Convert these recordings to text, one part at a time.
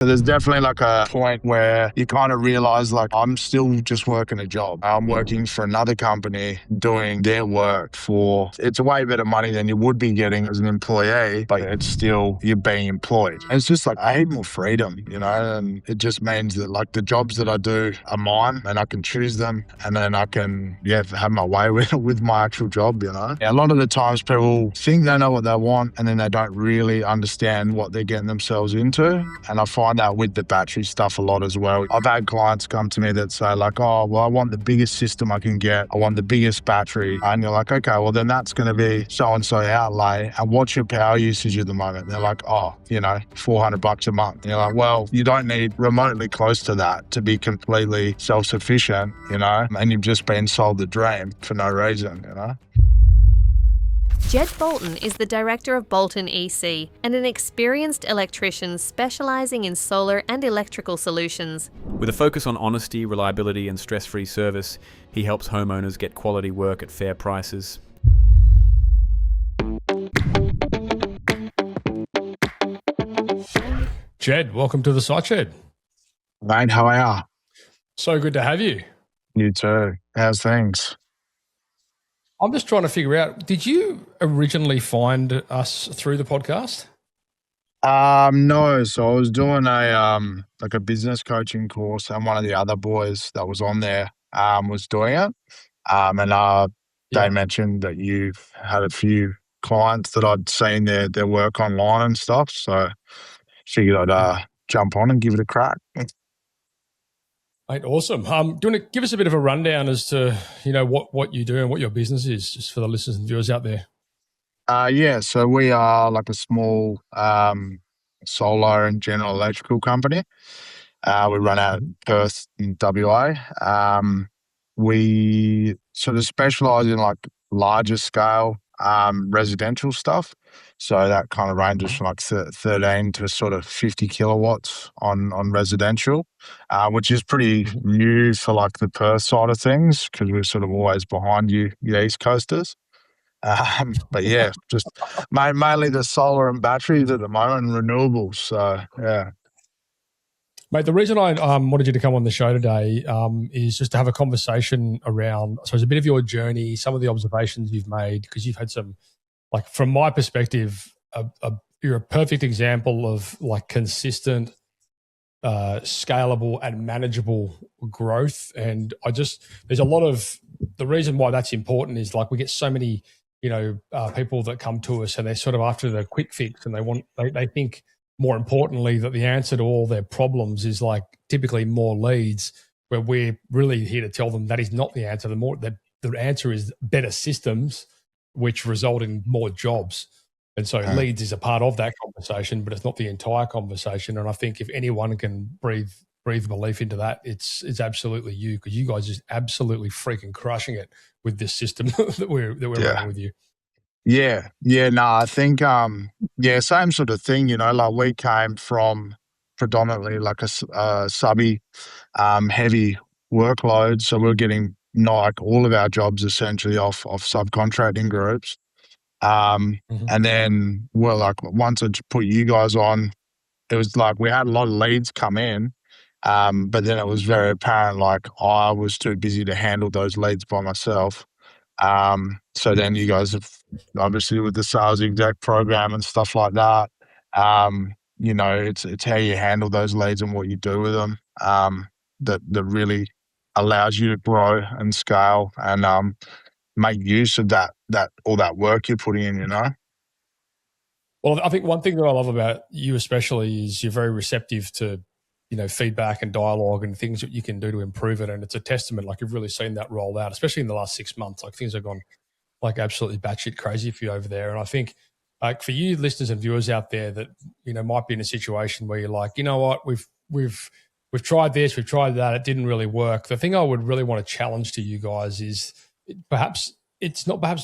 So there's definitely like a point where you kind of realize like I'm still just working a job. I'm working for another company doing their work it's way better money than you would be getting as an employee, but it's still you're being employed. And it's just like I hate more freedom, and it just means that like the jobs that I do are mine and I can choose them and then I can, have my way with my actual job, A lot of the times people think they know what they want and then they don't really understand what they're getting themselves into. And I find that with the battery stuff a lot as well. I've had clients come to me that say like, oh, well, I want the biggest system I can get. I want the biggest battery. And you're like, okay, well, then that's going to be so-and-so outlay. And what's your power usage at the moment? They're like, oh, $400 a month. And you're like, well, you don't need remotely close to that to be completely self-sufficient, and you've just been sold the dream for no reason, Jed Bolton is the director of Bolton EC and an experienced electrician specialising in solar and electrical solutions. With a focus on honesty, reliability and stress-free service, he helps homeowners get quality work at fair prices. Jed, welcome to the Site Shed. Mate, how are you? So good to have you. You too. How's things? I'm just trying to figure out, did you originally find us through the podcast? No. So I was doing a business coaching course and one of the other boys that was on there was doing it. They mentioned that you've had a few clients that I'd seen their work online and stuff. So figured I'd jump on and give it a crack. Mate, awesome. Do you want to give us a bit of a rundown as to, what you do and what your business is, just for the listeners and viewers out there? So we are like a small solar and general electrical company. We run out of Perth in WA. We sort of specialise in like larger scale residential stuff. So that kind of ranges from like 13 to sort of 50 kilowatts on residential, which is pretty new for like the Perth side of things because we're sort of always behind you East Coasters. But yeah, just mainly the solar and batteries at the moment and renewables. So yeah. Mate, the reason I wanted you to come on the show today is just to have a conversation around, I suppose, a bit of your journey, some of the observations you've made, because you've had some, like from my perspective, you're a perfect example of like consistent, scalable and manageable growth. And there's a lot of, the reason why that's important is like we get so many, people that come to us and they're sort of after the quick fix and they think, more importantly, that the answer to all their problems is like typically more leads, where we're really here to tell them that is not the answer. The answer is better systems, which result in more jobs. And so leads is a part of that conversation, but it's not the entire conversation. And I think if anyone can breathe belief into that, it's absolutely you, because you guys are just absolutely freaking crushing it with this system that we're running with you. Yeah. No, I think, same sort of thing, like we came from predominantly like a subby, heavy workload. So we're getting like all of our jobs essentially off subcontracting groups. And then once I put you guys on, it was like we had a lot of leads come in. But then it was very apparent, like I was too busy to handle those leads by myself. So then you guys have obviously with the sales exec program and stuff like that, it's how you handle those leads and what you do with them, that really allows you to grow and scale and, make use of all that work you're putting in, Well, I think one thing that I love about you especially is you're very receptive to, feedback and dialogue and things that you can do to improve it. And it's a testament, like you've really seen that roll out, especially in the last 6 months. Like things have gone like absolutely batshit crazy for you over there. And I think like for you listeners and viewers out there that, might be in a situation where you're like, you know what, we've tried this, we've tried that, it didn't really work. The thing I would really want to challenge to you guys is perhaps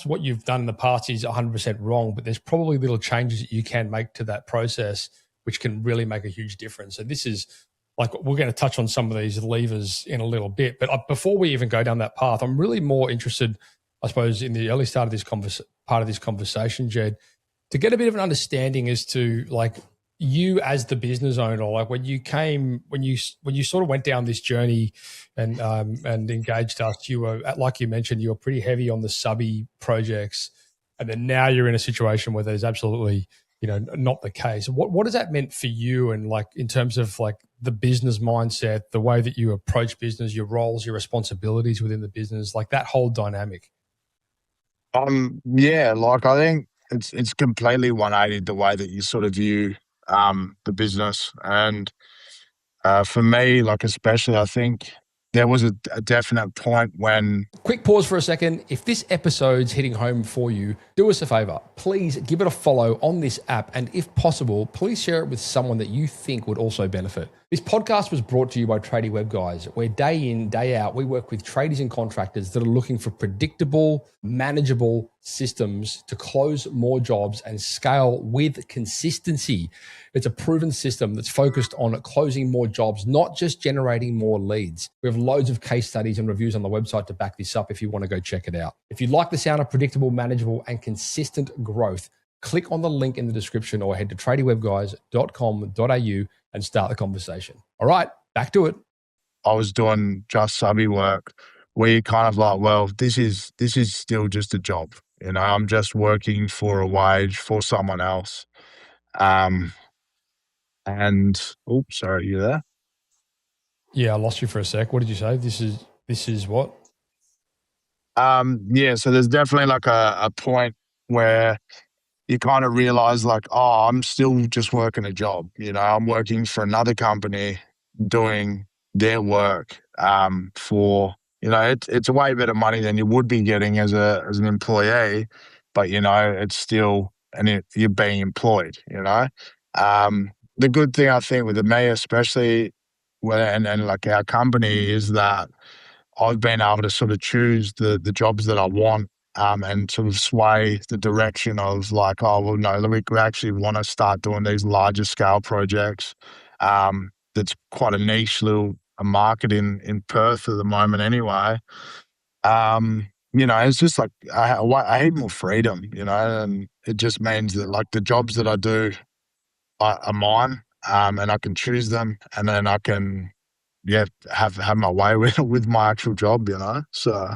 what you've done in the past is 100% wrong, but there's probably little changes that you can make to that process, which can really make a huge difference. And this is like, we're going to touch on some of these levers in a little bit, but before we even go down that path, I'm really more interested, I suppose, in the early start of this part of this conversation, Jed, to get a bit of an understanding as to like you as the business owner, like when you sort of went down this journey and engaged us, you were, like you mentioned, you were pretty heavy on the subby projects, and then now you're in a situation where there's absolutely, not the case. What has that meant for you, and like in terms of like the business mindset, the way that you approach business, your roles, your responsibilities within the business, like that whole dynamic? Yeah, like I think it's completely 180 the way that you sort of view the business. And for me, like especially, I think there was a definite point when Quick pause for a second. If this episode's hitting home for you, do us a favor. Please give it a follow on this app. And if possible, please share it with someone that you think would also benefit. This podcast was brought to you by tradiewebguys, where day in, day out, we work with tradies and contractors that are looking for predictable, manageable systems to close more jobs and scale with consistency. It's a proven system that's focused on closing more jobs, not just generating more leads. We have loads of case studies and reviews on the website to back this up if you want to go check it out. If you like the sound of predictable, manageable, and consistent growth, click on the link in the description or head to tradiewebguys.com.au and start the conversation. All right, back to it. I was doing just subby work, where you kind of like, well, this is still just a job. I'm just working for a wage for someone else. And oops, sorry, you there? Yeah, I lost you for a sec. What did you say? This is what? Yeah, so there's definitely like a point where you kind of realize like, oh, I'm still just working a job. I'm working for another company doing their work for, it's a way better money than you would be getting as an employee, but it's still, and you're being employed. The good thing I think with me, especially and like our company, is that I've been able to sort of choose the jobs that I want, and sort of sway the direction of like, oh, well, no, we actually want to start doing these larger scale projects. That's quite a niche little market in Perth at the moment anyway. It's just like I need more freedom, and it just means that like the jobs that I do are mine, and I can choose them, and then I can, have my way with my actual job, So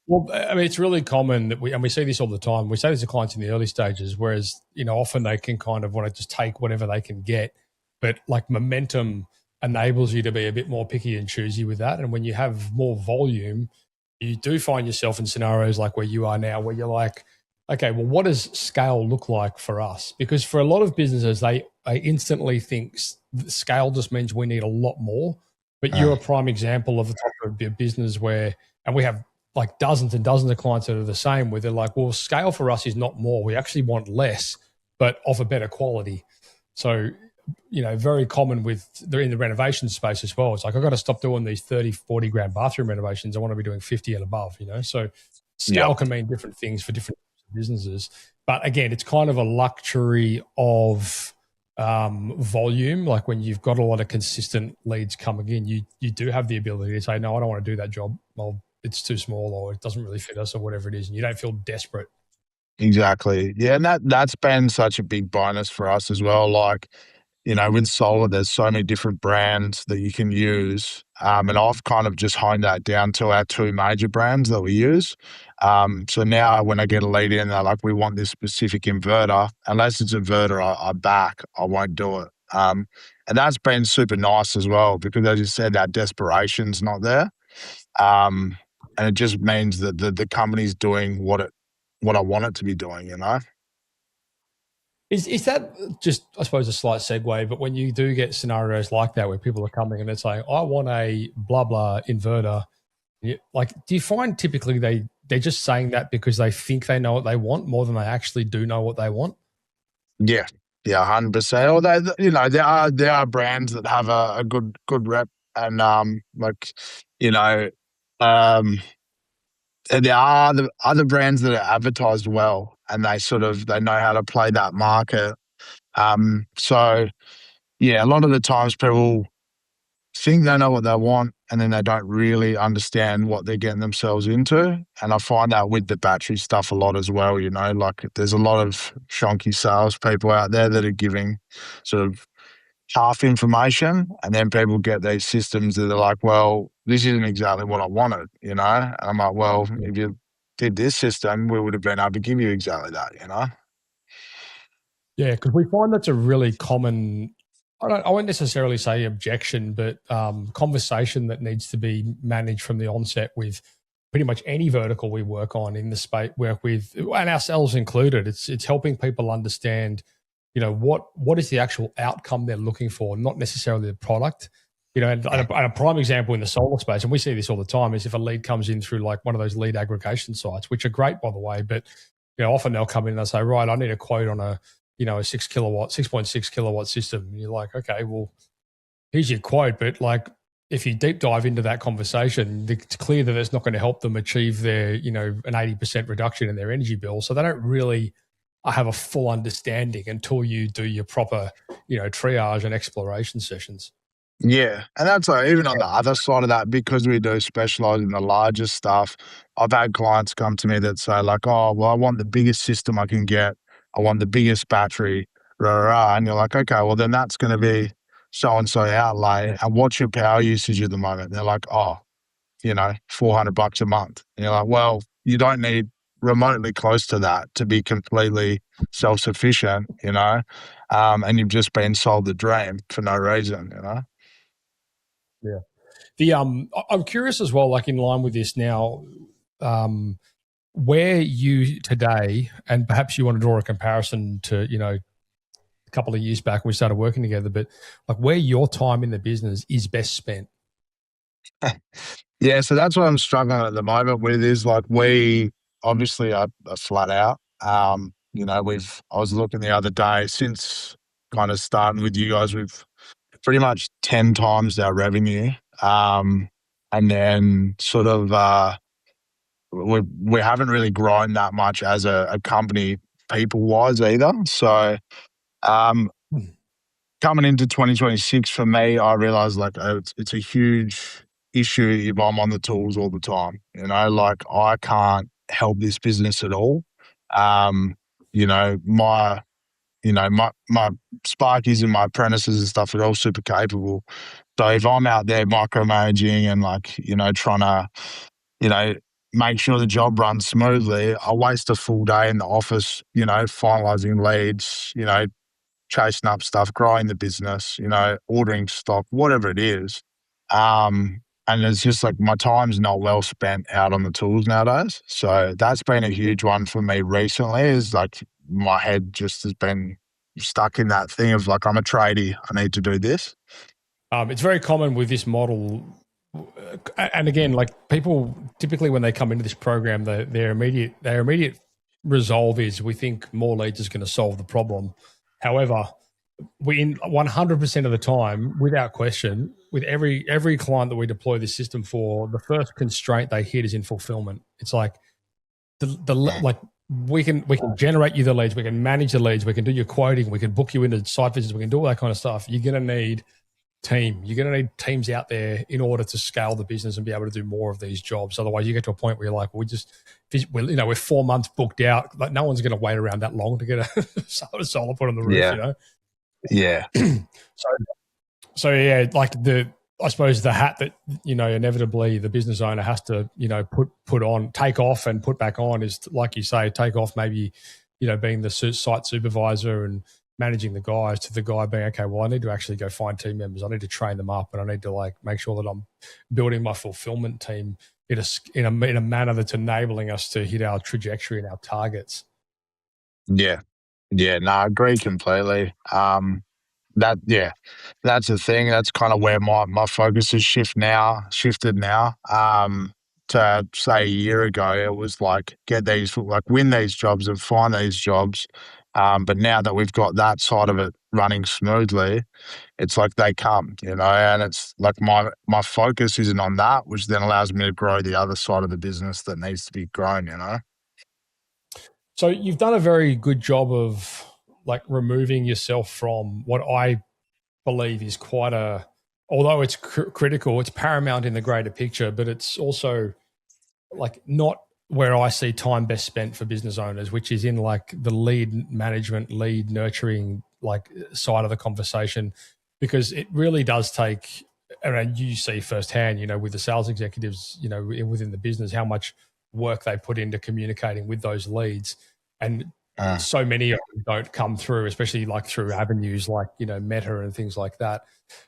Well, I mean, it's really common that we see this all the time. We say this to clients in the early stages, whereas, often they can kind of want to just take whatever they can get. But like momentum enables you to be a bit more picky and choosy with that. And when you have more volume, you do find yourself in scenarios like where you are now, where you're like, okay, well, what does scale look like for us? Because for a lot of businesses, they instantly think scale just means we need a lot more. But you're a prime example of the type of a business where, and we have like dozens and dozens of clients that are the same, where they're like, well, scale for us is not more. We actually want less, but of a better quality. So, very common they're in the renovation space as well. It's like, I've got to stop doing these 30, 40 grand bathroom renovations. I want to be doing 50 and above, So scale can mean different things for different businesses. But again, it's kind of a luxury of volume. Like when you've got a lot of consistent leads coming in, you do have the ability to say, no, I don't want to do that job. Well, it's too small, or it doesn't really fit us, or whatever it is, and you don't feel desperate. Exactly. Yeah, and that's been such a big bonus for us as well. Like, with solar, there's so many different brands that you can use. And I've kind of just honed that down to our two major brands that we use. So now when I get a lead in, they're like, we want this specific inverter. Unless it's inverter I won't do it. And that's been super nice as well, because as you said, that desperation's not there. And it just means that the company's doing what I want it to be doing, Is that just, I suppose, a slight segue? But when you do get scenarios like that where people are coming and they're saying, I want a blah, blah inverter, like, do you find typically they're just saying that because they think they know what they want more than they actually do know what they want? Yeah. Yeah, 100%. Or there are brands that have a good rep, and and there are other brands that are advertised well, and they know how to play that market. So yeah, a lot of the times people think they know what they want, and then they don't really understand what they're getting themselves into. And I find that with the battery stuff a lot as well, you know, like there's a lot of shonky salespeople out there that are giving sort of half information, and then people get these systems that are like, well, this isn't exactly what I wanted, you know? And I'm like, well, if you did this system, we would have been able to give you exactly that, you know? Yeah, because we find that's a really common, I won't necessarily say objection, but conversation that needs to be managed from the onset with pretty much any vertical we work on in the space, work with, and ourselves included. It's helping people understand, you know, what is the actual outcome they're looking for, not necessarily the product. You know, and a prime example in the solar space, and we see this all the time, is if a lead comes in through like one of those lead aggregation sites, which are great, by the way, but you know, often they'll come in and they'll say, right, I need a quote on a 6.6 kilowatt system. And you're like, okay, well, here's your quote. But like, if you deep dive into that conversation, it's clear that it's not going to help them achieve their, you know, an 80% reduction in their energy bill. So they don't really have a full understanding until you do your proper, you know, triage and exploration sessions. Yeah. And that's like, even on the other side of that, because we do specialize in the larger stuff, I've had clients come to me that say, like, oh, well, I want the biggest system I can get. I want the biggest battery, rah, rah, rah. And you're like, okay, well, then that's going to be so and so outlay. And what's your power usage at the moment? They're like, oh, you know, $400 a month. And you're like, well, you don't need remotely close to that to be completely self-sufficient, you know, and you've just been sold the dream for no reason, you know. Yeah. The I'm curious as well, like in line with this now, where you today, and perhaps you want to draw a comparison to, you know, a couple of years back when we started working together, but like where your time in the business is best spent. Yeah, so that's what I'm struggling at the moment with is like we obviously are flat out. You know, I was looking the other day since kind of starting with you guys, we've pretty much 10 times our revenue. And then sort of we haven't really grown that much as a company people wise either. So um coming into 2026 for me, I realized like it's a huge issue if I'm on the tools all the time. You know, like I can't help this business at all. Um, you know, my Sparkies and my apprentices and stuff are all super capable. So if I'm out there micromanaging and like, you know, trying to, you know, make sure the job runs smoothly, I waste a full day in the office, you know, finalizing leads, you know, chasing up stuff, growing the business, you know, ordering stock, whatever it is. And it's just like my time's not well spent out on the tools nowadays. So that's been a huge one for me recently is like my head just has been stuck in that thing of like, I'm a tradie, I need to do this. It's very common with this model. And again, like people typically when they come into this program, their immediate resolve is we think more leads is going to solve the problem. However, we in 100% of the time, without question, with every client that we deploy this system for, the first constraint they hit is in fulfillment. It's like like we can generate you the leads, we can manage the leads, we can do your quoting, we can book you into site visits, we can do all that kind of stuff. You're going to need you're going to need teams out there in order to scale the business and be able to do more of these jobs. Otherwise, you get to a point where you're like, we're 4 months booked out. Like no one's going to wait around that long to get a solar put on the roof. Yeah. You know. Yeah. So yeah, like I suppose the hat that, you know, inevitably the business owner has to, you know, put on, take off and put back on is, like you say, take off maybe, you know, being the site supervisor and managing the guys to the guy being, okay, well, I need to actually go find team members. I need to train them up and I need to like make sure that I'm building my fulfillment team in a manner that's enabling us to hit our trajectory and our targets. Yeah. Yeah. No, I agree completely. That's the thing. That's kind of where my focus has shifted now. To say a year ago, it was like win these jobs and find these jobs. But now that we've got that side of it running smoothly, it's like they come, you know, and it's like my focus isn't on that, which then allows me to grow the other side of the business that needs to be grown, you know. So you've done a very good job of like removing yourself from what I believe is quite a although it's critical, it's paramount in the greater picture, but it's also like not where I see time best spent for business owners, which is in like the lead management, lead nurturing like side of the conversation, because it really does take, and you see firsthand, with the sales executives, within the business, how much work they put into communicating with those leads. And so many of them don't come through, especially like through avenues like, Meta and things like that.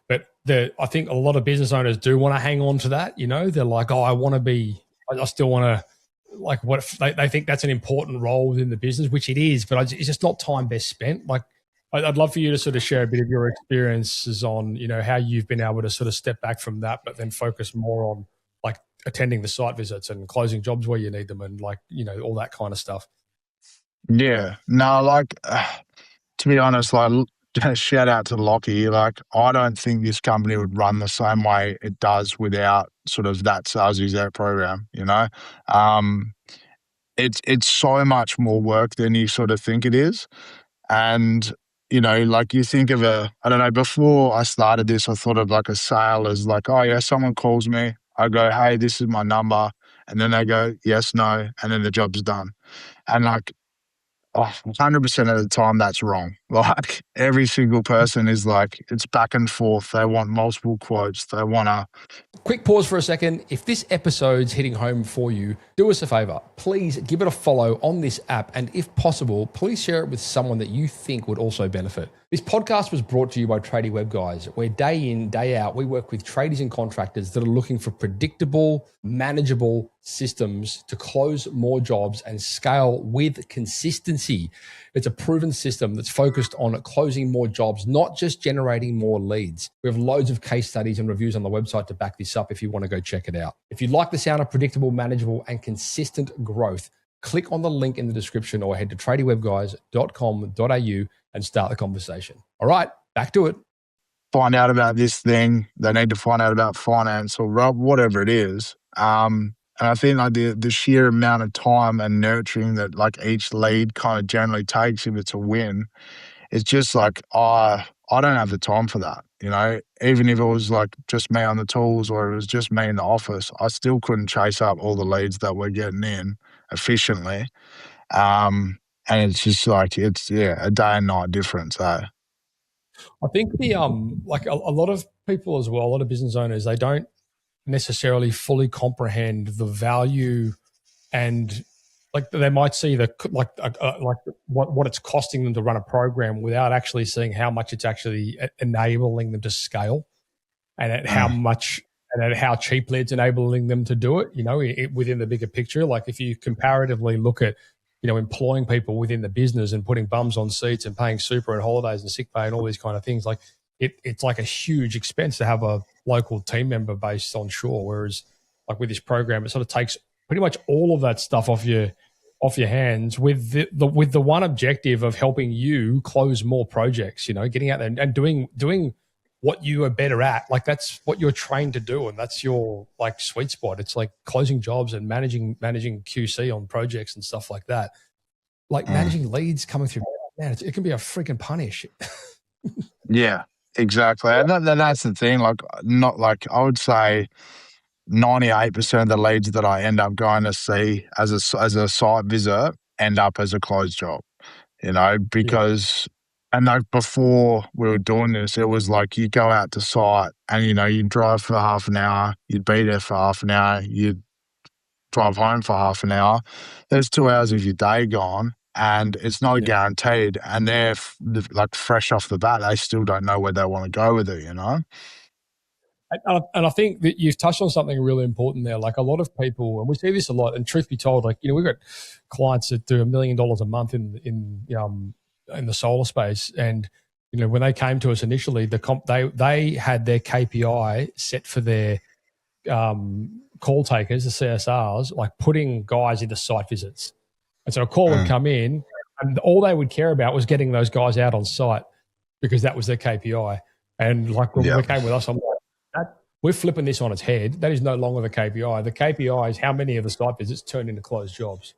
But I think a lot of business owners do want to hang on to that. They're like, oh, I still want to, like, what if they think that's an important role within the business, which it is, but it's just not time best spent. Like, I'd love for you to sort of share a bit of your experiences on, how you've been able to sort of step back from that, but then focus more on like attending the site visits and closing jobs where you need them and like, all that kind of stuff. Yeah. No, like, to be honest, like, shout out to Lockie. Like, I don't think this company would run the same way it does without sort of that sales exec program, It's so much more work than you sort of think it is. And, like you think of I don't know, before I started this, I thought of like a sale as like, oh yeah, someone calls me. I go, hey, this is my number. And then they go, yes, no. And then the job's done. And like, 100% of the time that's wrong. Like every single person is like, it's back and forth. They want multiple quotes. They want to. Quick pause for a second. If this episode's hitting home for you, do us a favor. Please give it a follow on this app. And if possible, please share it with someone that you think would also benefit. This podcast was brought to you by tradiewebguys, where day in, day out, we work with tradies and contractors that are looking for predictable, manageable systems to close more jobs and scale with consistency. It's a proven system that's focused on closing more jobs, not just generating more leads. We have loads of case studies and reviews on the website to back this up if you want to go check it out. If you like the sound of predictable, manageable, and consistent growth, click on the link in the description or head to tradiewebguys.com.au and start the conversation. All right, back to it. Find out about this thing. They need to find out about finance or whatever it is. And I think like the sheer amount of time and nurturing that like each lead kind of generally takes if it's a win, it's just like, I don't have the time for that. Even if it was like just me on the tools or it was just me in the office, I still couldn't chase up all the leads that we're getting in efficiently. And it's just like, it's, a day and night difference. I think the, like a lot of people as well, a lot of business owners, they don't necessarily fully comprehend the value and like they might see what it's costing them to run a program without actually seeing how much it's actually enabling them to scale and at how much and at how cheaply it's enabling them to do it, within the bigger picture. Like if you comparatively look at, employing people within the business and putting bums on seats and paying super and holidays and sick pay and all these kind of things, like it's like a huge expense to have a local team member based on shore. Whereas like with this program, it sort of takes pretty much all of that stuff off your hands with the one objective of helping you close more projects, getting out there and doing what you are better at. Like that's what you're trained to do. And that's your like sweet spot. It's like closing jobs and managing QC on projects and stuff like that. Like managing leads coming through, man, it can be a freaking punish. Yeah, exactly. And that's the thing. Like, not like I would say 98% of the leads that I end up going to see as a site visit end up as a closed job, because and like before we were doing this, it was like you go out to site and, you'd drive for half an hour, you'd be there for half an hour, you'd drive home for half an hour. There's 2 hours of your day gone and it's not guaranteed. And they're like fresh off the bat, they still don't know where they want to go with it, And I think that you've touched on something really important there. Like a lot of people, and we see this a lot, and truth be told, like, we've got clients that do $1 million a month in the solar space. And, when they came to us initially, they had their KPI set for their call takers, the CSRs, like putting guys into site visits. And so a call would come in and all they would care about was getting those guys out on site because that was their KPI. And like when they came with us, I'm like, we're flipping this on its head. That is no longer the KPI. The KPI is how many of the site visits turned into closed jobs.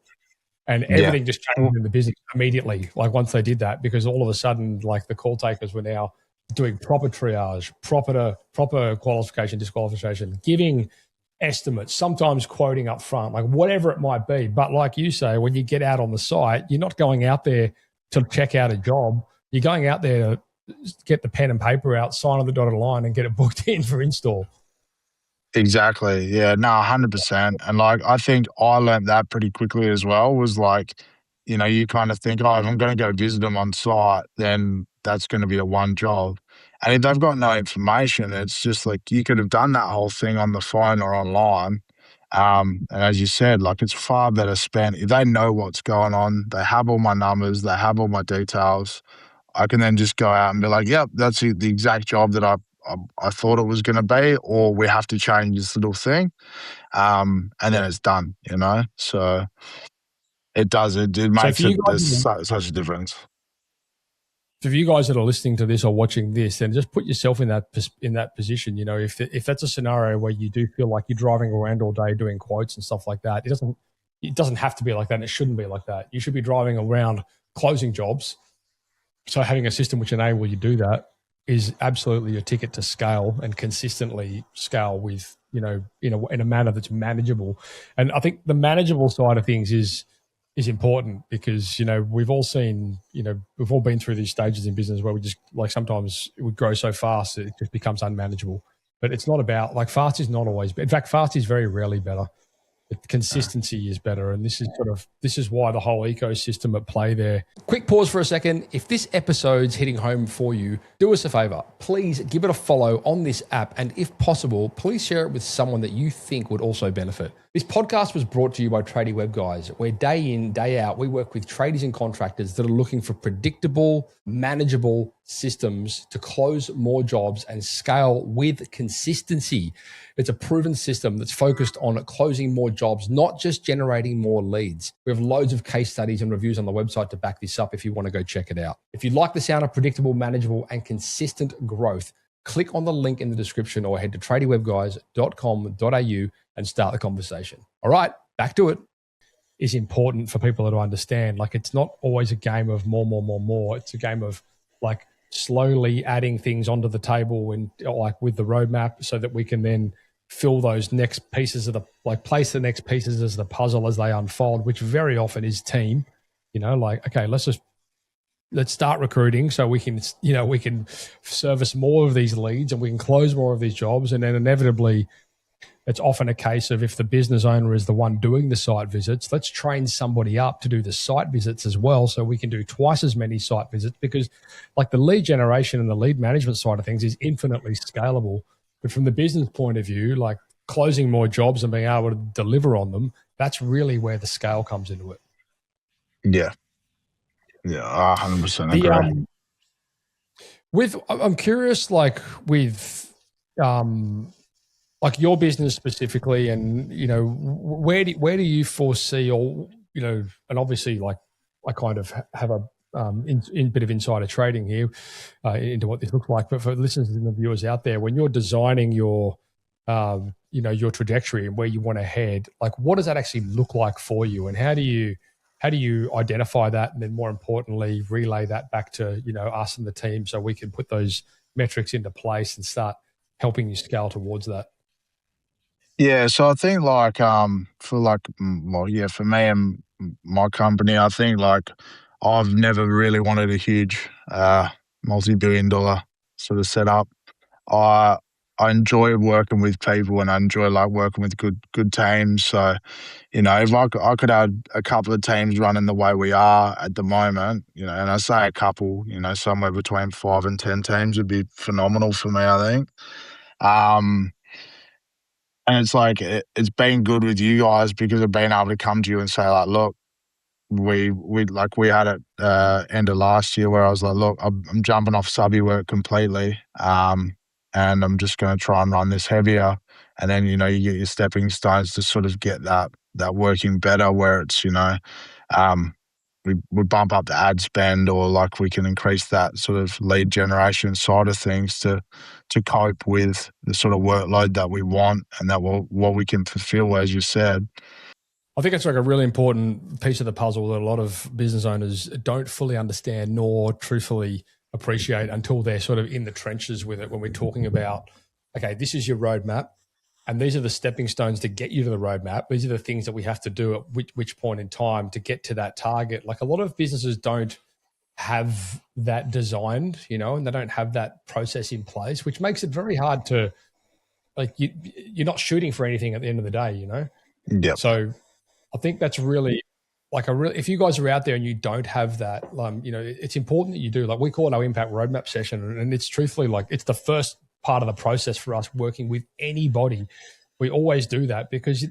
And everything just changed in the business immediately, like once they did that, because all of a sudden, like the call takers were now doing proper triage, proper qualification, disqualification, giving estimates, sometimes quoting up front, like whatever it might be. But like you say, when you get out on the site, you're not going out there to check out a job. You're going out there to get the pen and paper out, sign on the dotted line, and get it booked in for install. Exactly. Yeah, no, 100%. And like, I think I learned that pretty quickly as well, was like, you kind of think, oh, if I'm going to go visit them on site, then that's going to be a one job. And if they've got no information, it's just like you could have done that whole thing on the phone or online. And as you said, like it's far better spent if they know what's going on, they have all my numbers, they have all my details. I can then just go out and be like, yep, that's the exact job that I thought it was going to be, or we have to change this little thing. And then it's done, So it does. It makes such a difference. So for you guys that are listening to this or watching this, then just put yourself in that position. If that's a scenario where you do feel like you're driving around all day doing quotes and stuff like that, it doesn't have to be like that, and it shouldn't be like that. You should be driving around closing jobs. So having a system which enables you to do that is absolutely your ticket to scale and consistently scale with, in a manner that's manageable. And I think the manageable side of things is important because, we've all seen, we've all been through these stages in business where we just like sometimes we grow so fast it just becomes unmanageable. But it's not about like fast is not always, in fact, fast is very rarely better. Consistency is better. And this is why the whole ecosystem at play there. Quick pause for a second. If this episode's hitting home for you, do us a favor. Please give it a follow on this app. And if possible, please share it with someone that you think would also benefit. This podcast was brought to you by tradiewebguys, where day in, day out, we work with tradies and contractors that are looking for predictable, manageable systems to close more jobs and scale with consistency. It's a proven system that's focused on closing more jobs, not just generating more leads. We have loads of case studies and reviews on the website to back this up if you want to go check it out. If you like the sound of predictable, manageable, and consistent growth, click on the link in the description or head to tradiewebguys.com.au and start the conversation. All right, back to it. Is important for people to understand. Like it's not always a game of more. It's a game of like slowly adding things onto the table and like with the roadmap so that we can then fill those next pieces of place the next pieces as the puzzle as they unfold, which very often is team, okay, let's start recruiting so we can service more of these leads and we can close more of these jobs. And then inevitably it's often a case of if the business owner is the one doing the site visits, let's train somebody up to do the site visits as well so we can do twice as many site visits because like the lead generation and the lead management side of things is infinitely scalable. But from the business point of view, like closing more jobs and being able to deliver on them, that's really where the scale comes into it. Yeah. Yeah, 100% agree. I'm curious, like with like your business specifically, and where do you foresee, or and obviously, like I kind of have a in bit of insider trading here into what this looks like. But for listeners and the viewers out there, when you're designing your your trajectory and where you want to head, like what does that actually look like for you, and how do you identify that, and then more importantly, relay that back to us and the team so we can put those metrics into place and start helping you scale towards that? Yeah, so I think for me and my company, I think like I've never really wanted a huge multi-billion-dollar sort of setup. I enjoy working with people and I enjoy like working with good teams. So, if I could have a couple of teams running the way we are at the moment, and I say a couple, somewhere between 5 and 10 teams would be phenomenal for me, I think. And it's like, it's been good with you guys because I've been able to come to you and say like, look, we had it end of last year where I was like, look, I'm jumping off subby work completely. And I'm just going to try and run this heavier. And then, you get your stepping stones to sort of get that working better where it's, we bump up the ad spend, or like we can increase that sort of lead generation side of things to cope with the sort of workload that we want and that what we can fulfill, as you said. I think it's like a really important piece of the puzzle that a lot of business owners don't fully understand nor truthfully appreciate until they're sort of in the trenches with it when we're talking about, okay, this is your roadmap and these are the stepping stones to get you to the roadmap. These are the things that we have to do at which point in time to get to that target. Like a lot of businesses don't have that designed, and they don't have that process in place, which makes it very hard to, like, you're not shooting for anything at the end of the day, Yep. So I think that's really like if you guys are out there and you don't have that, it's important that you do. Like we call it our impact roadmap session, and it's truthfully like it's the first part of the process for us working with anybody. We always do that because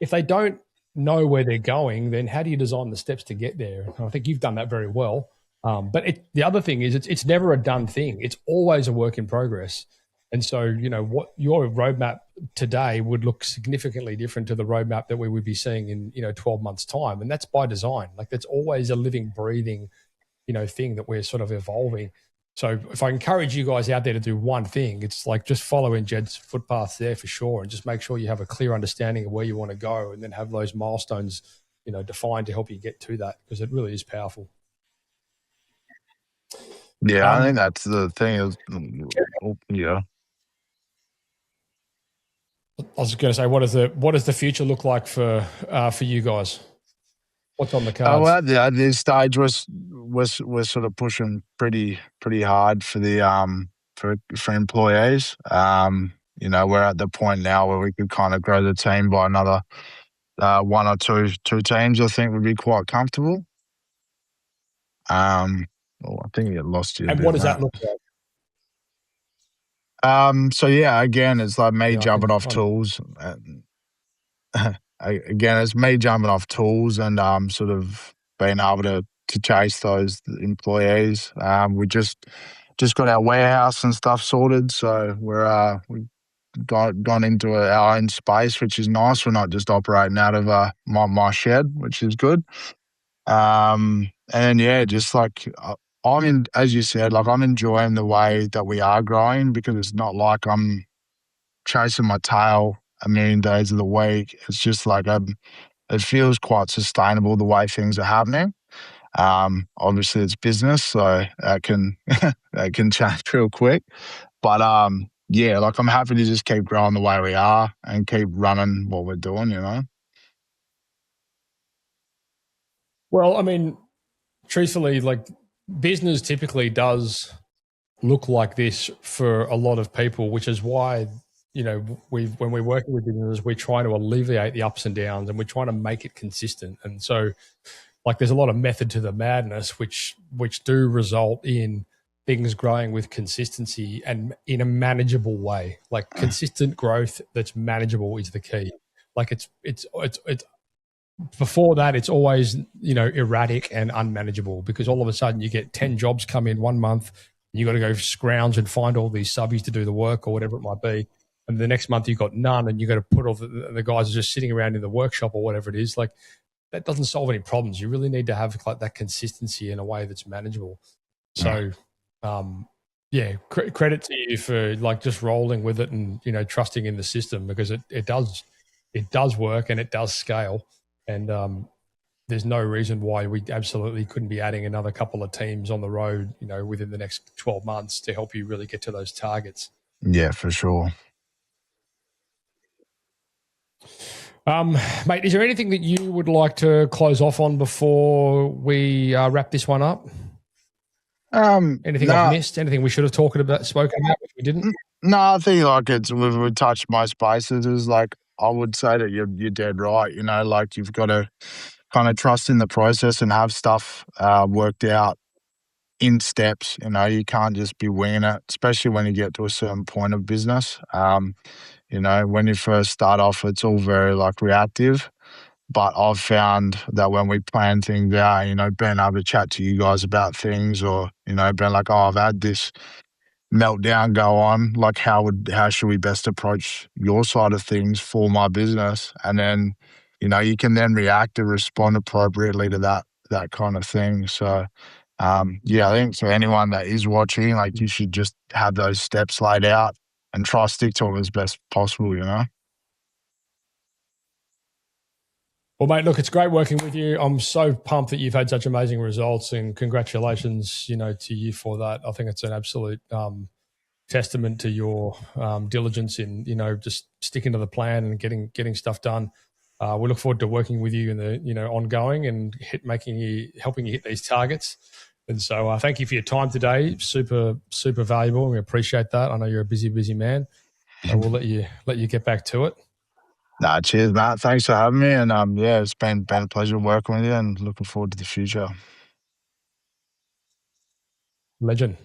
if they don't know where they're going, then how do you design the steps to get there? And I think you've done that very well. But the other thing is it's never a done thing. It's always a work in progress. And so, what your roadmap today would look significantly different to the roadmap that we would be seeing in, 12 months time. And that's by design. Like that's always a living, breathing, thing that we're sort of evolving. So if I encourage you guys out there to do one thing, it's like just follow in Jed's footpath there for sure. And just make sure you have a clear understanding of where you want to go and then have those milestones, defined to help you get to that, because it really is powerful. Yeah, I think that's the thing is, yeah. I was going to say, what does the future look like for you guys? What's on the cards? Well, at this stage, we're sort of pushing pretty hard for the for employees. We're at the point now where we could kind of grow the team by another one or two teams. I think would be quite comfortable. I think you lost you. And what does that look like? So yeah, again, it's like me jumping off tools. Again, it's me jumping off tools and sort of being able to chase those employees. We just got our warehouse and stuff sorted, so we've gone into our own space, which is nice. We're not just operating out of my shed, which is good. And yeah, just like as you said, like I'm enjoying the way that we are growing, because it's not like I'm chasing my tail a million days of the week. It's just like it feels quite sustainable the way things are happening. Obviously it's business, so that can that can change real quick. But yeah, like I'm happy to just keep growing the way we are and keep running what we're doing, Well, I mean, truthfully, like business typically does look like this for a lot of people, which is why, when we're working with businesses, we're trying to alleviate the ups and downs and we're trying to make it consistent. And so like there's a lot of method to the madness, which do result in things growing with consistency and in a manageable way. Like consistent growth that's manageable is the key. Like it's before that, it's always, erratic and unmanageable, because all of a sudden you get 10 jobs come in 1 month. You got to go scrounge and find all these subbies to do the work or whatever it might be. And the next month you've got none, and you got to put all the guys are just sitting around in the workshop or whatever it is. Like that doesn't solve any problems. You really need to have like that consistency in a way that's manageable. So, yeah, credit to you for like just rolling with it and, trusting in the system, because it does work and it does scale. And there's no reason why we absolutely couldn't be adding another couple of teams on the road, within the next 12 months to help you really get to those targets. Yeah, for sure. Mate, is there anything that you would like to close off on before we wrap this one up? Anything I've missed? Anything we should have spoken about if we didn't? No, I think like we've touched most bases. Is like I would say that you're dead right. Like you've got to kind of trust in the process and have stuff worked out in steps. You can't just be winging it, especially when you get to a certain point of business. When you first start off, it's all very like reactive. But I've found that when we plan things out, being able to chat to you guys about things, or, being like, oh, I've had this meltdown go on, like how should we best approach your side of things for my business? And then, you can then react and respond appropriately to that kind of thing. So, yeah, I think for anyone that is watching, like you should just have those steps laid out and try to stick to them as best possible, Well, mate, look, it's great working with you. I'm so pumped that you've had such amazing results, and congratulations, to you for that. I think it's an absolute testament to your diligence in, just sticking to the plan and getting stuff done. We look forward to working with you in the, ongoing and helping you hit these targets. And so thank you for your time today. Super, super valuable. We appreciate that. I know you're a busy man. So we'll let you get back to it. Nah, cheers, Matt. Thanks for having me. And it's been a pleasure working with you and looking forward to the future. Legend.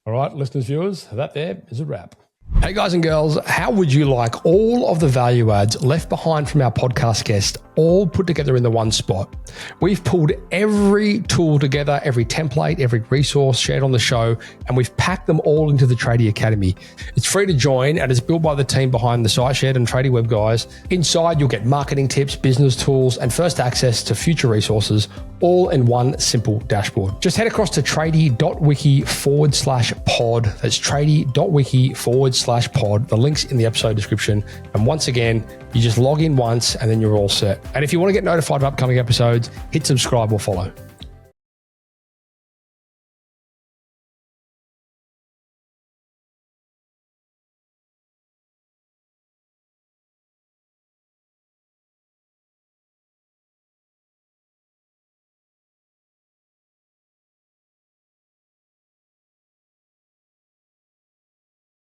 All right, listeners, viewers, that there is a wrap. Hey guys and girls, how would you like all of the value adds left behind from our podcast guest all put together in the one spot? We've pulled every tool together, every template, every resource shared on the show, and we've packed them all into the Tradie Academy. It's free to join and it's built by the team behind the site shed and tradiewebguys. Inside, you'll get marketing tips, business tools, and first access to future resources, all in one simple dashboard. Just head across to tradie.wiki/pod. That's tradie.wiki/pod. The link's in the episode description. And once again, you just log in once and then you're all set. And if you want to get notified of upcoming episodes, hit subscribe or follow.